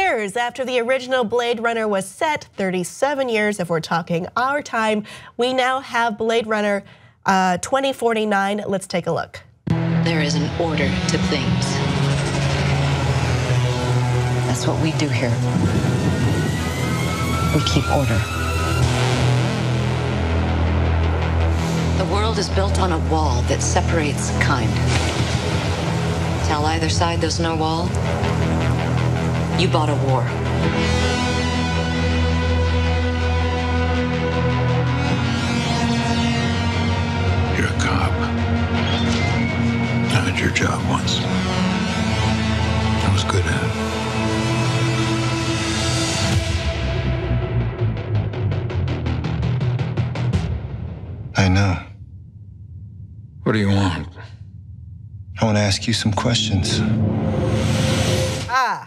years after the original Blade Runner was set, 37 years if we're talking our time, we now have Blade Runner 2049. Let's take a look. There is an order to things. That's what we do here. We keep order. The world is built on a wall that separates kind. Tell either side there's no wall, you bought a war. You're a cop. I had your job once. I was good at it. I know. What do you want? I want to ask you some questions.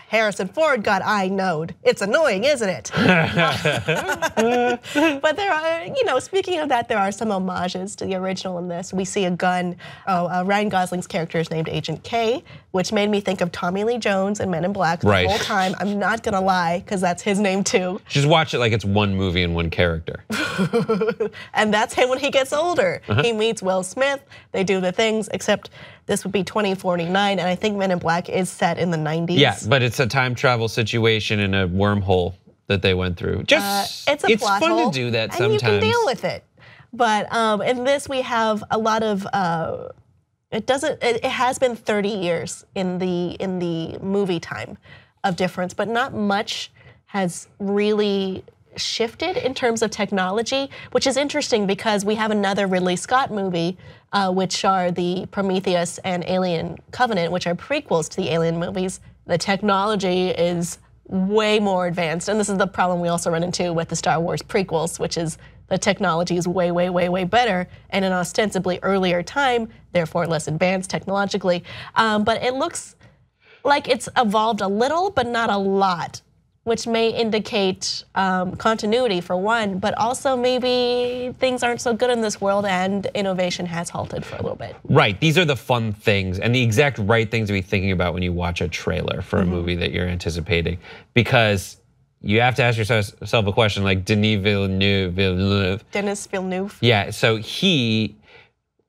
Harrison Ford got I knowed. It's annoying, isn't it? But there are, speaking of that, there are some homages to the original in this. We see a gun. Ryan Gosling's character is named Agent K, which made me think of Tommy Lee Jones and Men in Black the whole time. I'm not gonna lie, because that's his name too. Just watch it like it's one movie and one character. And that's him when he gets older. He meets Will Smith, they do the things, except this would be 2049, and I think Men in Black is set in the 90s. Yeah, but it's a time travel situation in a wormhole that they went through. Just it's a plot fun hole, to do that and sometimes. you can deal with it. But in this we have a lot of it has been 30 years in the movie time of difference, but not much has really shifted in terms of technology, which is interesting because we have another Ridley Scott movie, which are the Prometheus and Alien Covenant, which are prequels to the Alien movies. The technology is way more advanced, and this is the problem we also run into with the Star Wars prequels, which is the technology is way, way, way, way better and an ostensibly earlier time, therefore less advanced technologically. But it looks like it's evolved a little, but not a lot, which may indicate continuity for one, but also maybe things aren't so good in this world and innovation has halted for a little bit. Right, these are the fun things and the exact right things to be thinking about when you watch a trailer for a movie that you're anticipating, because you have to ask yourself a question like Denis Villeneuve. Denis Villeneuve. Yeah, so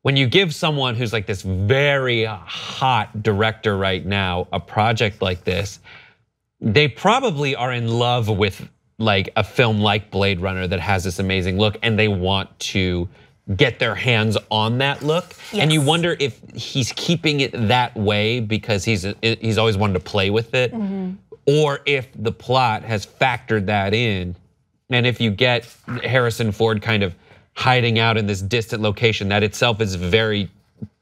when you give someone who's like this very hot director right now a project like this, they probably are in love with like a film like Blade Runner that has this amazing look, and they want to get their hands on that look. Yes. And you wonder if he's keeping it that way because he's always wanted to play with it, or if the plot has factored that in. And if you get Harrison Ford kind of hiding out in this distant location that itself is very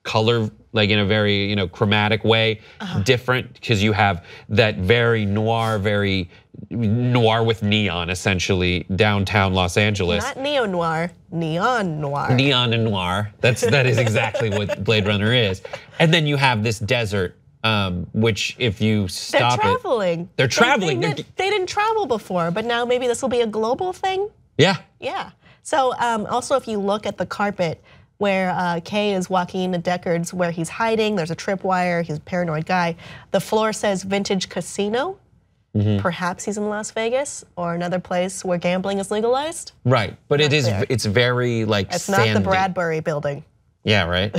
color, like in a very chromatic way, different, because you have that very noir with neon, essentially downtown Los Angeles. Not neo-noir, neon noir. Neon and noir. That is exactly what Blade Runner is. And then you have this desert, which if you stop they're traveling. They didn't travel before, but now maybe this will be a global thing. Yeah. Yeah. So also, if you look at the carpet where Kay is walking into Deckard's, where he's hiding, there's a tripwire, he's a paranoid guy. The floor says Vintage Casino. Perhaps he's in Las Vegas or another place where gambling is legalized. Right, but it's very like it's sandy. not the Bradbury building. Yeah, right.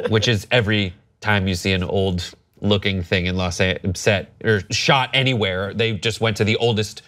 Which is every time you see an old looking thing in Los Angeles set or shot anywhere, they just went to the oldest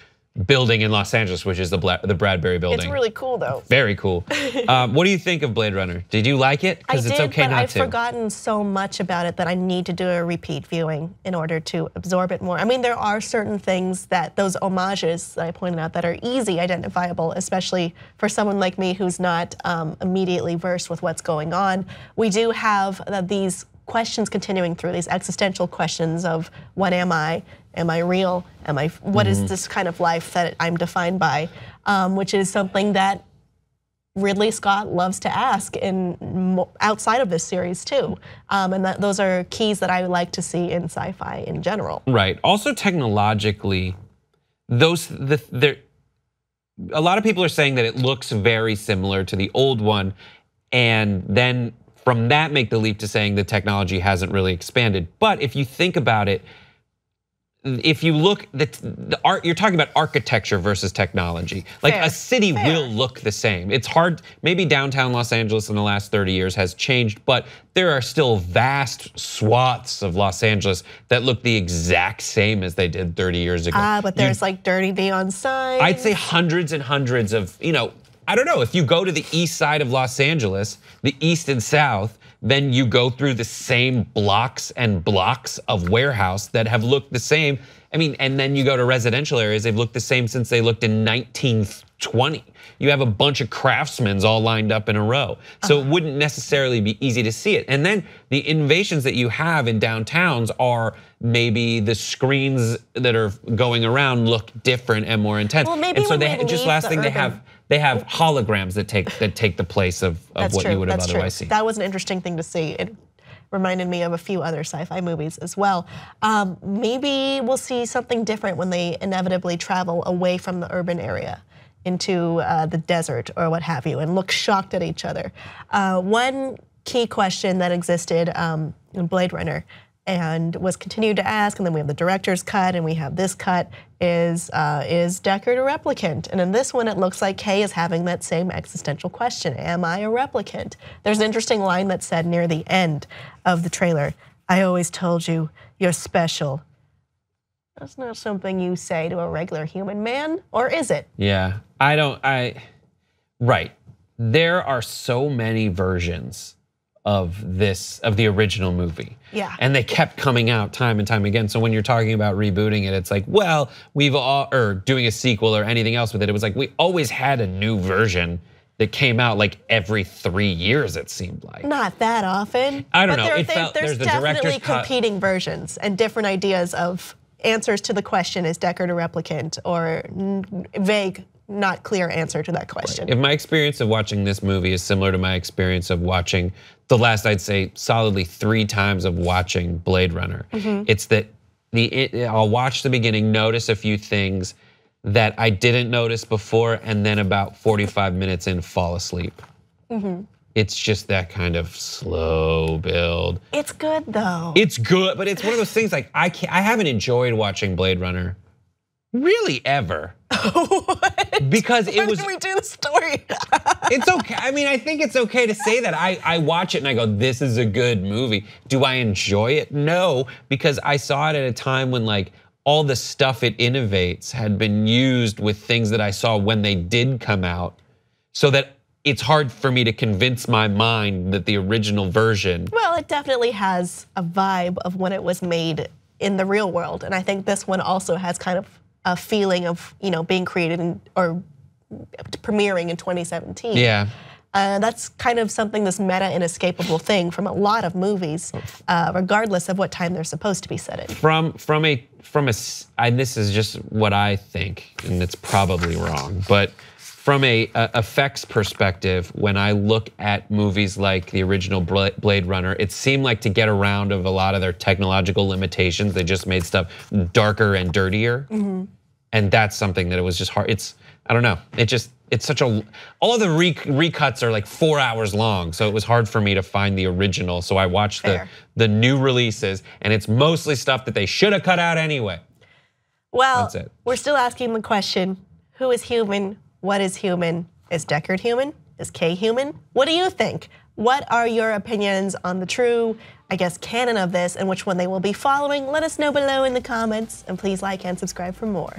building in Los Angeles, which is the Bradbury building. It's really cool though. Very cool. What do you think of Blade Runner? Did you like it? Because it's okay not to. I've forgotten so much about it that I need to do a repeat viewing in order to absorb it more. I mean, there are certain things that those homages that I pointed out that are easy identifiable, especially for someone like me who's not immediately versed with what's going on. We do have these questions continuing through, these existential questions of what am I? Am I real? What is this kind of life that I'm defined by? Which is something that Ridley Scott loves to ask outside of this series too. And those are keys that I like to see in sci-fi in general. Right, also technologically, a lot of people are saying that it looks very similar to the old one, and then from that make the leap to saying the technology hasn't really expanded. But if you think about it, if you look, the art, you're talking about architecture versus technology. Like a city will look the same. It's hard, maybe downtown Los Angeles in the last 30 years has changed, but there are still vast swaths of Los Angeles that look the exact same as they did 30 years ago. But there's like dirty neon signs. I'd say hundreds and hundreds of, I don't know, if you go to the east side of Los Angeles, the east and south, then you go through the same blocks and blocks of warehouse that have looked the same. I mean, and then you go to residential areas, they've looked the same since they looked in 1920. You have a bunch of craftsmen all lined up in a row. So it wouldn't necessarily be easy to see it. And then the innovations that you have in downtowns are maybe the screens that are going around look different and more intense. Well, maybe and so when just last thing they have holograms that take the place of what you would have otherwise seen. That was an interesting thing to see. It reminded me of a few other sci-fi movies as well. Maybe we'll see something different when they inevitably travel away from the urban area into the desert or what have you and look shocked at each other. One key question that existed in Blade Runner and was continued to ask, and then we have the director's cut and we have this cut, is Deckard a replicant? And in this one, it looks like Kay is having that same existential question, am I a replicant? There's an interesting line that said near the end of the trailer, I always told you, you're special. That's not something you say to a regular human man, or is it? Yeah, right. There are so many versions of the original movie. Yeah. And they kept coming out time and time again. So when you're talking about rebooting it, it's like, well, or doing a sequel or anything else with it, it was like we always had a new version that came out like every 3 years, it seemed like. Not that often. I don't know. There's definitely competing versions and different ideas of answers to the question, is Deckard a replicant, or vague, not clear answer to that question. If my experience of watching this movie is similar to my experience of watching the last, I'd say, solidly 3 times of watching Blade Runner, it's that I'll watch the beginning, notice a few things that I didn't notice before, and then about 45 minutes in, fall asleep. It's just that kind of slow build. It's good though. It's good, but it's one of those things like I haven't enjoyed watching Blade Runner really ever. What? Because it was. When did we do the story? It's okay. I mean, I think it's okay to say that. I watch it and I go, this is a good movie. Do I enjoy it? No, because I saw it at a time when like all the stuff it innovates had been used with things that I saw when they did come out, so that it's hard for me to convince my mind that the original version. Well, it definitely has a vibe of when it was made in the real world, and I think this one also has kind of a feeling of being created or premiering in 2017. Yeah. That's kind of something, this meta inescapable thing from a lot of movies, regardless of what time they're supposed to be set in. And this is just what I think, and it's probably wrong, but from a effects perspective, when I look at movies like the original Blade Runner, it seemed like to get around of a lot of their technological limitations, they just made stuff darker and dirtier. And that's something that it was just hard. I don't know. It's such a, all of the recuts are like 4 hours long. So it was hard for me to find the original. So I watched the new releases, and it's mostly stuff that they should have cut out anyway. Well, we're still asking the question, who is human? What is human? Is Deckard human? Is Kay human? What do you think? What are your opinions on the true, canon of this, and which one they will be following? Let us know below in the comments, and please like and subscribe for more.